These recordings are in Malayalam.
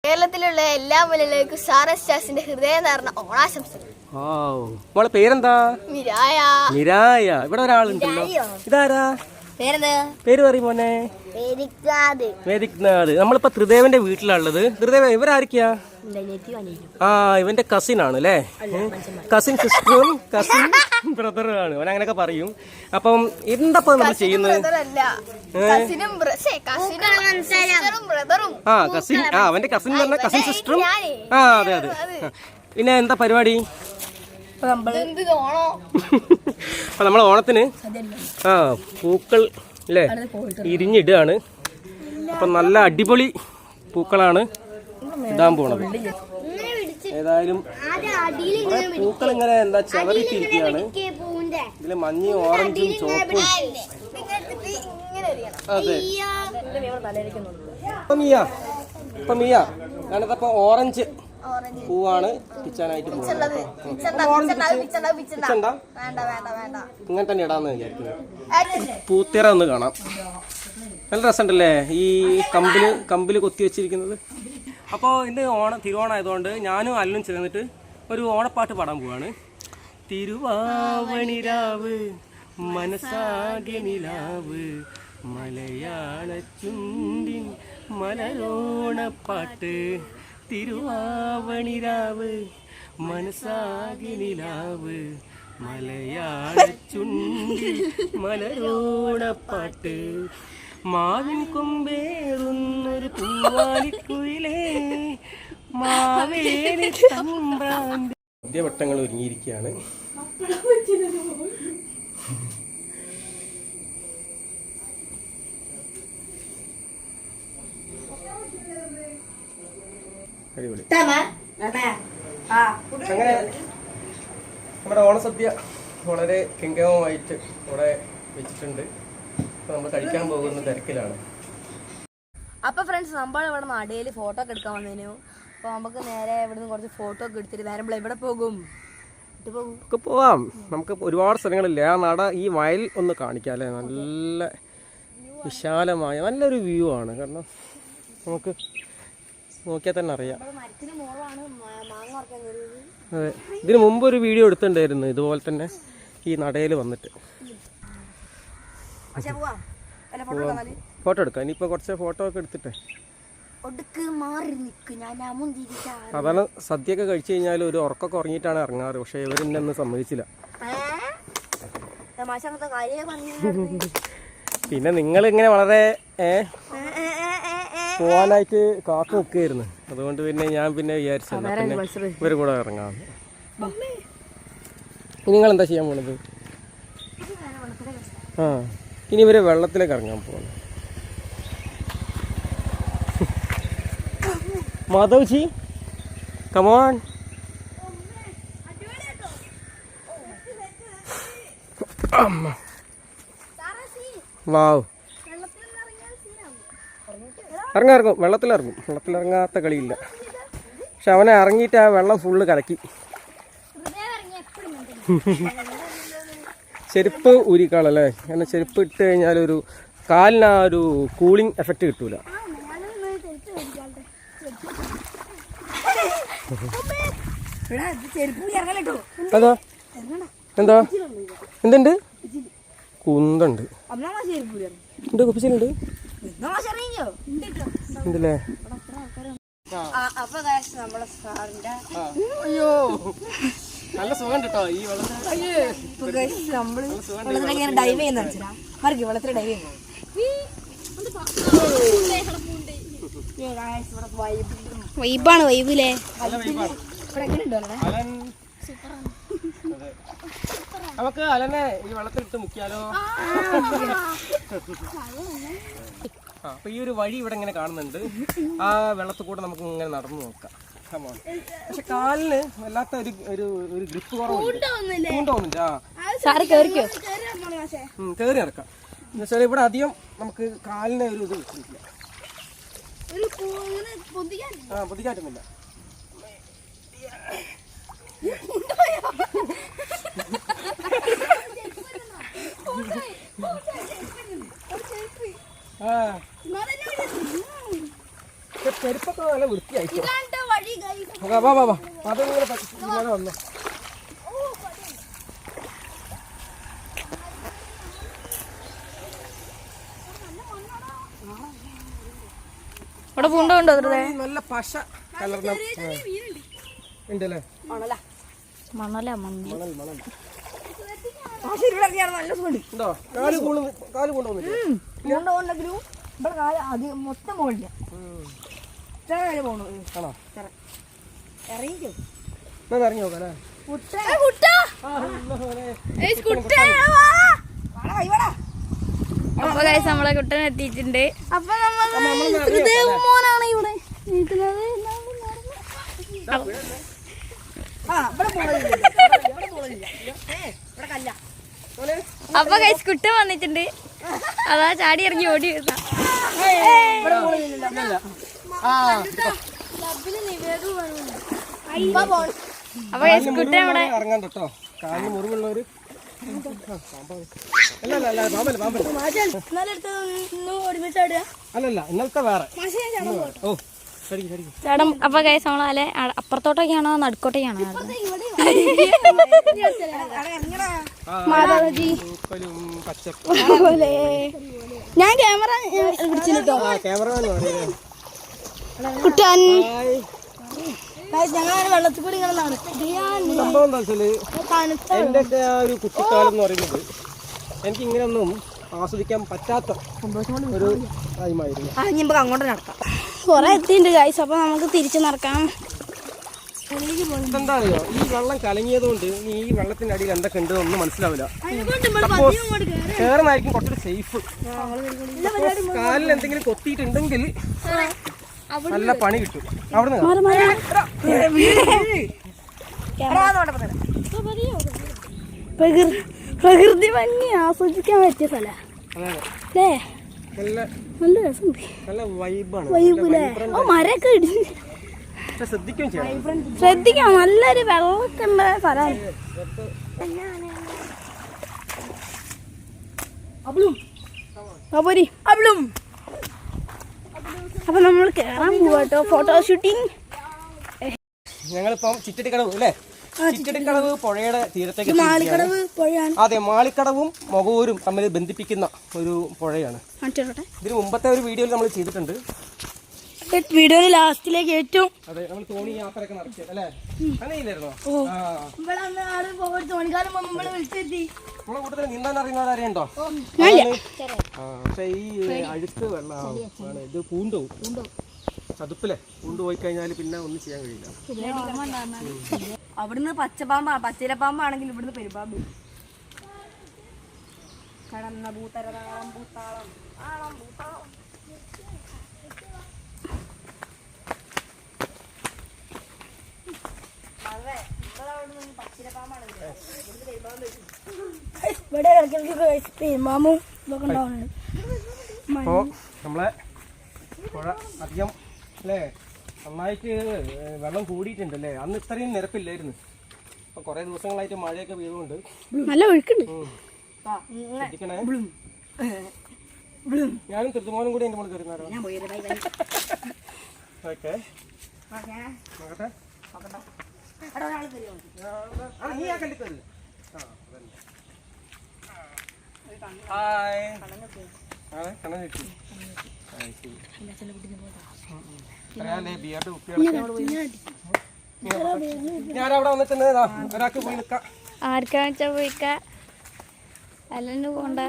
കേരളത്തിലുള്ള എല്ലാ മലയാളികൾക്കും സാറസ്റ്റാസിന്റെ ഹൃദയം നിറഞ്ഞ ഓണാശംസകൾ. മോളെ പേരെന്താ? മിരായ. മിരായ. ഇവിടെ ഒരാളുണ്ടല്ലോ, ഇതാരാ? പേര് പറയും മോനെ. വേദിക്നാഥ്. നമ്മളിപ്പോ ത്രിദേവന്റെ വീട്ടിലുള്ളത്. ത്രിദേവ ഇവരായിരിക്കാ? ഇവന്റെ കസിൻ ആണ് അല്ലേ? കസിൻ സിസ്റ്ററും കസിൻ ബ്രദറും ആണ്. അവൻ അങ്ങനെയൊക്കെ പറയും. അപ്പം എന്താ നമ്മൾ ചെയ്യുന്നത്? കസിൻ. അവന്റെ കസിൻ പറഞ്ഞ കസിൻ സിസ്റ്ററും. അതെ അതെ. പിന്നെ എന്താ പരിപാടി? അപ്പൊ നമ്മളെ ഓണത്തിന് പൂക്കൾ അല്ലേ ഇരിഞ്ഞിടുകയാണ്. അപ്പൊ നല്ല അടിപൊളി പൂക്കളാണ് ഇടാൻ പോണത്. ഏതായാലും പൂക്കൾ ഇങ്ങനെ എന്താ ചവറിട്ടിരിക്കുകയാണ്. ഇതില് മഞ്ഞയും ഓറഞ്ചും ചുവപ്പും. അതെ. ഇപ്പൊ മിയ ഞാനിതപ്പോ ഓറഞ്ച് പൂവാണ് പിച്ചാനായിട്ട് പോകുന്നത്. ഇങ്ങനെ തന്നെ ഇടാന്ന് വിചാരിക്കുന്നത്. പൂത്തിറ ഒന്ന് കാണാം. നല്ല രസമുണ്ടല്ലേ ഈ കമ്പില് കൊത്തി വെച്ചിരിക്കുന്നത്. അപ്പോൾ ഇന്ന് തിരുവോണം ആയതുകൊണ്ട് ഞാനും അല്ലും ചേർന്നിട്ട് ഒരു ഓണപ്പാട്ട് പാടാൻ പോവാണ്. തിരുവാവണിരാവ് മനസാകെ നിലാവ് മലയാള ചുണ്ടിൻ മലരോണപ്പാട്ട്. തിരുവാവണിരാവ് മനസാകെ നിലാവ് മലയാള ചുണ്ടിൽ മലരോണപ്പാട്ട്. മാവിൻ കൊമ്പേറുന്നൊരു പൂവാലിക്കുയിലേ മാവേലി തമ്പ്രാന്റെ. മധ്യവട്ടങ്ങൾ ഒരുങ്ങിയിരിക്കുകയാണ്. അടിപൊളി. അങ്ങനെ നമ്മുടെ ഓണസദ്യ വളരെ ഗംഭീരമായിട്ട് ഇവിടെ വെച്ചിട്ടുണ്ട്. നമ്മൾ കഴിക്കാൻ പോകുന്ന തിരക്കിലാണ്. അപ്പൊ ഫ്രണ്ട്സ്, നമ്മളിവിടെ നടയിൽ ഫോട്ടോ ഒക്കെ എടുക്കാൻ വന്നേനു. അപ്പൊ നമുക്ക് നേരെ ഇവിടുന്ന് കുറച്ച് ഫോട്ടോ ഒക്കെ എടുത്തിട്ട് വരുമ്പോൾ എവിടെ പോകും? പോവാം. നമുക്ക് ഒരുപാട് സ്ഥലങ്ങളില്ല. ആ നട ഈ വയൽ ഒന്ന് കാണിക്കാം അല്ലേ? നല്ല വിശാലമായ നല്ലൊരു വ്യൂ ആണ്. കാരണം നമുക്ക് നോക്കിയാൽ തന്നെ അറിയാം. അതെ, ഇതിന് മുമ്പ് ഒരു വീഡിയോ എടുത്തിട്ടുണ്ടായിരുന്നു ഇതുപോലെ തന്നെ ഈ നടയിൽ വന്നിട്ട്. ഫോട്ടോ എടുക്കാം. ഇനിയിപ്പോൾ കുറച്ച് ഫോട്ടോ ഒക്കെ എടുത്തിട്ടേ. അതാണ് സദ്യയൊക്കെ കഴിച്ചു കഴിഞ്ഞാൽ ഒരു ഉറക്കൊക്കെ ഉറങ്ങിയിട്ടാണ് ഇറങ്ങാറ്. പക്ഷെ ഇവരെന്നെ സമ്മതിച്ചില്ല. പിന്നെ നിങ്ങൾ ഇങ്ങനെ വളരെ പോവാനായിട്ട് കാത്തു നിൽക്കുകയായിരുന്നു. അതുകൊണ്ട് പിന്നെ ഞാൻ വിചാരിച്ചത് പിന്നെ ഇവരും കൂടെ ഇറങ്ങാം. ഇനി നിങ്ങൾ എന്താ ചെയ്യാൻ പോണത്? ഇനി ഇവര് വെള്ളത്തിലേക്ക് ഇറങ്ങാൻ പോകുന്നു. മാധവ്ജി കമോൺ. വാവ്. ഇറങ്ങും. വെള്ളത്തിലിറങ്ങാത്ത കളിയില്ല. പക്ഷെ അവനെ ഇറങ്ങിയിട്ട് ആ വെള്ളം ഫുള്ള് കലക്കി. ചെരുപ്പ് ഊരിക്കാളല്ലേ? കാരണം ചെരുപ്പ് ഇട്ട് കഴിഞ്ഞാൽ ഒരു കാലിന് ആ ഒരു കൂളിംഗ് എഫക്റ്റ് കിട്ടൂല. അതാ എന്താ എന്തുണ്ട്? കുന്തുണ്ട്. കുപ്പിച്ചിലുണ്ട് ഉണ്ടല്ലേ? അയ്യോ നല്ല സുഖം കേട്ടോ ഈ വെള്ളത്തിൽ ഡൈവ് ചെയ്യുന്ന വെള്ളത്തിൽ ഡൈവ് ചെയ്യുന്നു. വൈബാണ്. വൈബില്ലേ? നമുക്ക് അലനെ ഈ വെള്ളത്തിലിട്ട് മുക്കിയാലോ? അപ്പൊ ഈ ഒരു വഴി ഇവിടെ ഇങ്ങനെ കാണുന്നുണ്ട്. ആ വെള്ളത്തിൽ കൂടെ നമുക്ക് ഇങ്ങനെ നടന്നു നോക്കാം. പക്ഷെ കാലിന് വല്ലാത്ത ഒരു ഗ്രിപ്പ് കുറവുണ്ട്. കേറി ഇറക്കാം. എന്നുവെച്ചാൽ ഇവിടെ അധികം നമുക്ക് കാലിന് ഒരു ഇത് കിട്ടില്ല. പൊതിക്കാറ്റുന്നില്ല. ചെരുപ്പൊക്കെ നല്ല വൃത്തിയായിട്ടോ. അതിങ്ങനെ വന്നു. ഇവിടെ പൂണ്ടോ നല്ല പശ കലർന്ന ഉണ്ടല്ലേ. മണല മണൽ മണൽ നല്ല സുഖമുണ്ട്. ഉണ്ടോ? കാല് കൊണ്ടുവന്നിട്ട് മൊത്തം പോകില്ല. ആണോ? ഇറങ്ങിക്കോ ഇറങ്ങി നോക്കാല്ലേ. അപ്പൊ ഗൈസ് നമ്മളെ കുട്ടൻ എത്തിയിട്ടുണ്ട്. അപ്പൊ മോനാണ് ഇവിടെ അപ്പൊ ഗൈസ് കുട്ടൻ വന്നിട്ടുണ്ട്. അതാ ചാടി ഇറങ്ങി ഓടി വരുന്ന. അപ്പൊ ഗൈസ് കുട്ടൻ ഇവിടെ ഇറങ്ങാൻ തൊട്ടോ. കാലിന് മുറിവുള്ളവര് അല്ലല്ല ഇന്നലത്തെ വേറെ. ഓ ചേട്ടൻ അപ്പൊ ഗൈസ് നമ്മളെ അപ്പുറത്തോട്ടൊക്കെയാണോ നടുക്കോട്ടേക്കാണോ? മാതാജി ഞാൻ ക്യാമറ പിടിച്ചിട്ടോ. കുട്ടൻ ഞങ്ങൾ വെള്ളത്തിൽ കൂടി ഇങ്ങനെ സംഭവം എന്താ വെച്ചാല് എന്റെ ഒരു കുട്ടിക്കാലം എന്ന് പറയുന്നത് എനിക്ക് ഇങ്ങനെയൊന്നും ആസ്വദിക്കാൻ പറ്റാത്ത ഒരു ടൈമായിരുന്നു. അങ്ങോട്ട് നടക്കാം. കൊറേ എത്തിയിട്ടുണ്ട് ഗൈസ്. അപ്പൊ നമുക്ക് തിരിച്ചു നടക്കാം. എന്താ അറിയോ, ഈ വെള്ളം കലങ്ങിയത് കൊണ്ട് ഈ വെള്ളത്തിന്റെ അടിയിൽ എന്തൊക്കെ ഉണ്ട് ഒന്നും മനസ്സിലാവില്ല. സപ്പോസ് കേറുന്നായിരിക്കും കുറച്ചൊരു സേഫ്. കാലിൽ എന്തെങ്കിലും കൊത്തിയിട്ടുണ്ടെങ്കിൽ നല്ല പണി കിട്ടും. അവിടെ പ്രകൃതി ഭംഗി ആസ്വദിക്കാൻ പറ്റിയ സ്ഥലം അല്ലേ. നല്ല രസമുണ്ട്. നല്ല വൈബാണ്. വൈബില്ലേ? ഓ മരൊക്കെ ഇടിച്ച് ശ്രദ്ധിക്കാം. നല്ലൊരു വെള്ളമൊക്കെ ഉണ്ട് സ്ഥലമാണ്. അപ്പൊ നമ്മൾ കേറാൻ പോവാട്ടോ. Photo shooting. ഞങ്ങളിപ്പം ചിറ്റടിക്കടവ് അല്ലേ? ചിറ്റടിക്കടവ് പുഴയുടെ തീരത്തേക്ക്. മാളിക്കടവ് പുഴയാണ്. അതെ, മാളിക്കടവും മൊകവൂരും തമ്മിൽ ബന്ധിപ്പിക്കുന്ന ഒരു പുഴയാണ്. ഇതിന് മുമ്പത്തെ ഒരു വീഡിയോയിൽ നമ്മൾ ചെയ്തിട്ടുണ്ട്. വീഡിയോയിൽ ലാസ്റ്റിലേക്ക് ഏറ്റവും അതെ നമ്മൾ തോണി യാത്രയൊക്കെ നടത്തിയത് അല്ലേ? അങ്ങനെയില്ലായിരുന്നോ? നമ്മളെ കൂട്ടത്തിൽ നീന്താൻ അറിയുന്നവരാരെയുണ്ടോ? പക്ഷെ ഈ അഴുക്ക് വെള്ളമാണ്. ഇത് പൂണ്ടവും ചതുപ്പിലെ കൊണ്ടുപോയി കഴിഞ്ഞാൽ പിന്നെ ഒന്നും ചെയ്യാൻ കഴിയില്ല. അവിടുന്ന് പച്ചിലപ്പാമ്പാണെങ്കിൽ ഇവിടുന്ന് പെരുമ്പാമ്പ്. കടന്ന ഭൂതരതാളം ഭൂത്താളം ആളം ഭൂത്താളം. അപ്പോ നമ്മളെ പുഴ അധികം അല്ലേ നന്നായിട്ട് വെള്ളം കൂടിയിട്ടുണ്ട് അല്ലേ? അന്ന് ഇത്രയും നിരപ്പില്ലായിരുന്നു. അപ്പൊ കുറെ ദിവസങ്ങളായിട്ട് മഴയൊക്കെ വീഴുന്നുണ്ട്. നല്ല ഒഴുക്കുണ്ട്. ശ്രദ്ധിക്കണേ. ഞാനും തിരുത്തുമോനും കൂടി എന്റെ മോള് കയറുന്നാരോ. ഓക്കെ നോക്കട്ടെ. നീ ആ കണ്ടി കയറില്ല. ഹായ് കണ്ണൻ കിട്ടി. ഞാനവിടെ വന്നിട്ട് ഒരാൾക്ക് പോയി നിൽക്കാം. ആർക്കാന്ന് വെച്ചാ പോയിക്ക. അല്ലെന്ന് പോണ്ട.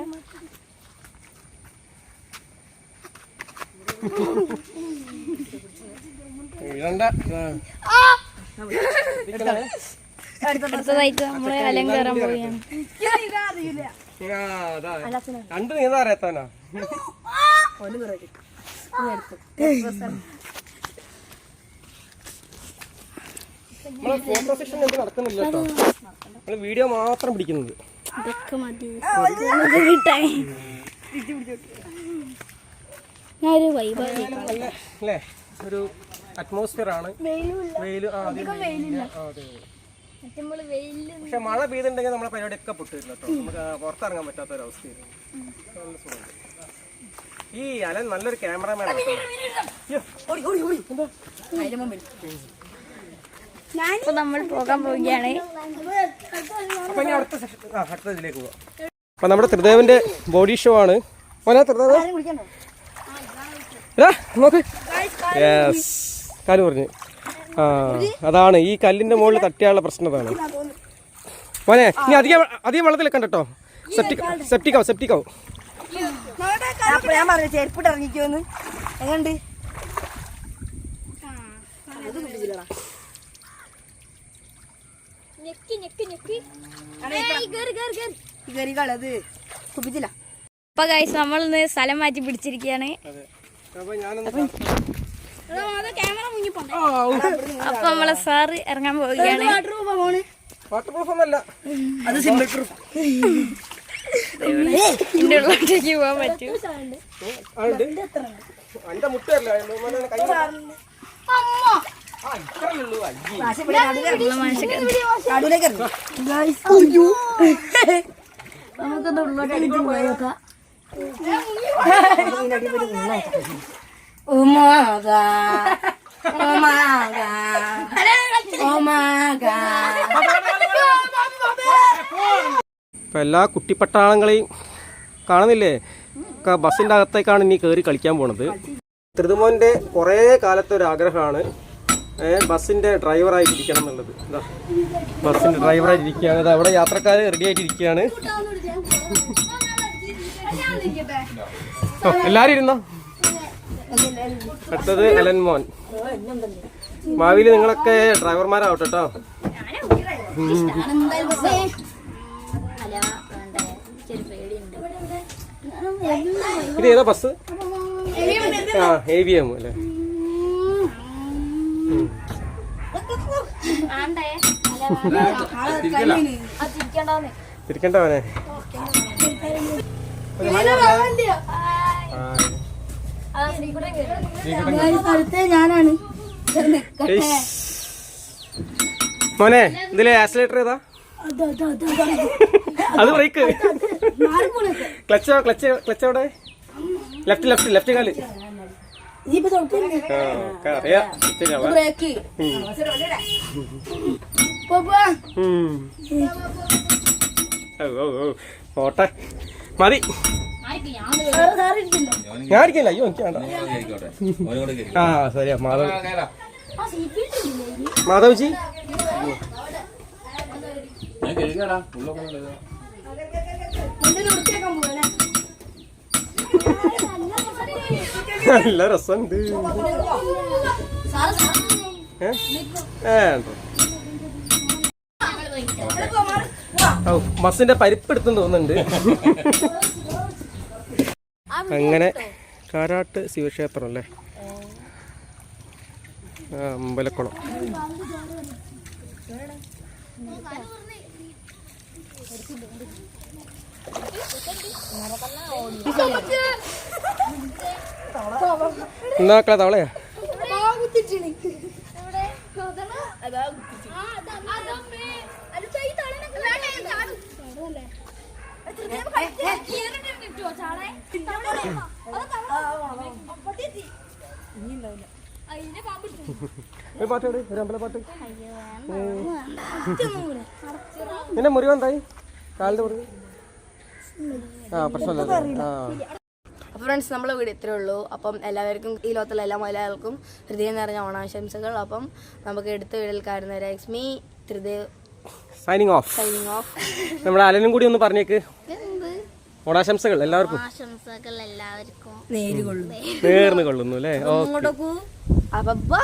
അടുത്തതായിട്ട് നമ്മള് അലം കയറാൻ പോവുകയാണ്. കണ്ടു നീന്താ അറിയാത്തവനാ. നമ്മള് ഫോട്ടോ സെഷൻ എന്ത് നടക്കുന്നില്ല കേട്ടോ. നമ്മള് വീഡിയോ മാത്രം പിടിക്കുന്നത്. അല്ലേ ഒരു അറ്റ്മോസ്ഫിയർ ആണ്. വെയില് പക്ഷെ മഴ പെയ്തിട്ടുണ്ടെങ്കിൽ നമ്മളെ പരിപാടിയൊക്കെ പൊട്ടുവരില്ല കേട്ടോ. നമുക്ക് പുറത്തിറങ്ങാൻ പറ്റാത്ത ഒരവസ്ഥയായിരുന്നു. നല്ല സുഖം. ഈ അലൻ നല്ലൊരു ക്യാമറമാൻ. ഇപ്പൊ നമ്മൾ പോകാൻ പോവുകയാണ്. അപ്പൊ ഇനി അടുത്ത ഇതിലേക്ക് പോവാം. അപ്പൊ നമ്മുടെ ത്രിദേവന്റെ ബോഡി ഷോ ആണ്. നോക്ക്, യെസ്, കാല് പറഞ്ഞു. അതാണ് ഈ കല്ലിന്റെ മുകളിൽ തട്ടിയാനുള്ള പ്രശ്നം. അതാണ് മോനെ. ഇനി അധികം വെള്ളത്തിലൊക്കെ കേട്ടോ. സെപ്റ്റിക്കാവും. ഞാൻ പറഞ്ഞു ചെരുപ്പിട്ട് ഇറങ്ങിക്കോന്ന്. എങ്ങണ്ട് അത് കുപ്പിച്ചില്ല. അപ്പൊ ഗൈസ് നമ്മളിന്ന് സ്ഥലം മാറ്റി പിടിച്ചിരിക്കുകയാണ്. അപ്പൊ നമ്മളെ സാറ് ഇറങ്ങാൻ പോവുകയാണ്. വാട്ടർ പ്രൂഫ് ഒന്നല്ല, അത് സിമ്പിൾ പ്രൂഫ്. എന്റെ ഉള്ളിലേക്ക് പോകാൻ പറ്റും. എന്റെ മുട്ടല്ല നമുക്കൊന്ന് ഉള്ളോട്ട് പോയേക്കാം. ഇപ്പൊ എല്ലാ കുട്ടിപ്പട്ടാളങ്ങളെയും കാണുന്നില്ലേ? ബസ്സിന്റെ അകത്തേക്കാണ് ഇനി കയറി കളിക്കാൻ പോണത്. ത്രിതുമോന്റെ കുറേ കാലത്തെ ഒരു ആഗ്രഹമാണ് ബസ്സിന്റെ ഡ്രൈവറായിട്ടിരിക്കണം എന്നുള്ളത്. ഇതാ ബസ്സിന്റെ ഡ്രൈവറായിട്ടിരിക്കുകയാണ്. ഇത് അവിടെ യാത്രക്കാർ റെഡി ആയിട്ടിരിക്കുകയാണ്. എല്ലാരും ഇരുന്നോ. അടുത്തത് അലൻ മോൻ. ഭാവിയിൽ നിങ്ങളൊക്കെ ഡ്രൈവർമാരാവട്ടെ കേട്ടോ. ഇത് ഏതാ ബസ്? AVM അല്ലേ? തിരിക്കണ്ടവനെ. ഞാനാണ് മോനെ. ഇതിലെ ആക്സിലേറ്റർ ഏതാ? അത് ബ്രേക്ക്. ക്ലച്ച് അവിടെ. ലെഫ്റ്റ് കാല്. ഓട്ടെ മതി. ഞാൻ ഇരിക്കില്ല. അയ്യോ എനിക്ക് വേണ്ട. ശരിയാ മാധവ്ജി. നല്ല രസമുണ്ട്. ബസ്സിന്റെ പരിപ്പെടുത്തെന്ന് തോന്നുന്നുണ്ട്. അങ്ങനെ കാരാട്ട് ശിവക്ഷേത്രം അല്ലേ? അമ്പലക്കുളം. എന്നാ തവളയാ? പാട്ട് ഒരു അമ്പലപ്പാട്ട്. നിന്റെ മുറിവെന്തായി? കാലിന്റെ മുറിവ്? പ്രശ്നമില്ല. അപ്പോൾ ഫ്രണ്ട്സ്, നമ്മളെ വീട് ഇത്രയേ ഉള്ളൂ. അപ്പം എല്ലാവർക്കും, ഈ ലോകത്തുള്ള എല്ലാ മലയാളികൾക്കും ഹൃദയം നിറഞ്ഞ ഓണാശംസകൾ. അപ്പം നമുക്ക് എടുത്ത വീടിൽ കാണുന്നവരെ മീ ത്രിദേവ് സൈനിങ് ഓഫ്. നമ്മുടെ അലനും കൂടി ഒന്ന് പറഞ്ഞേക്ക്. ഓണാശംസകൾ എല്ലാവർക്കും. നേർന്നു കൊള്ളുന്നു അല്ലേ? അപ്പം ബൈ.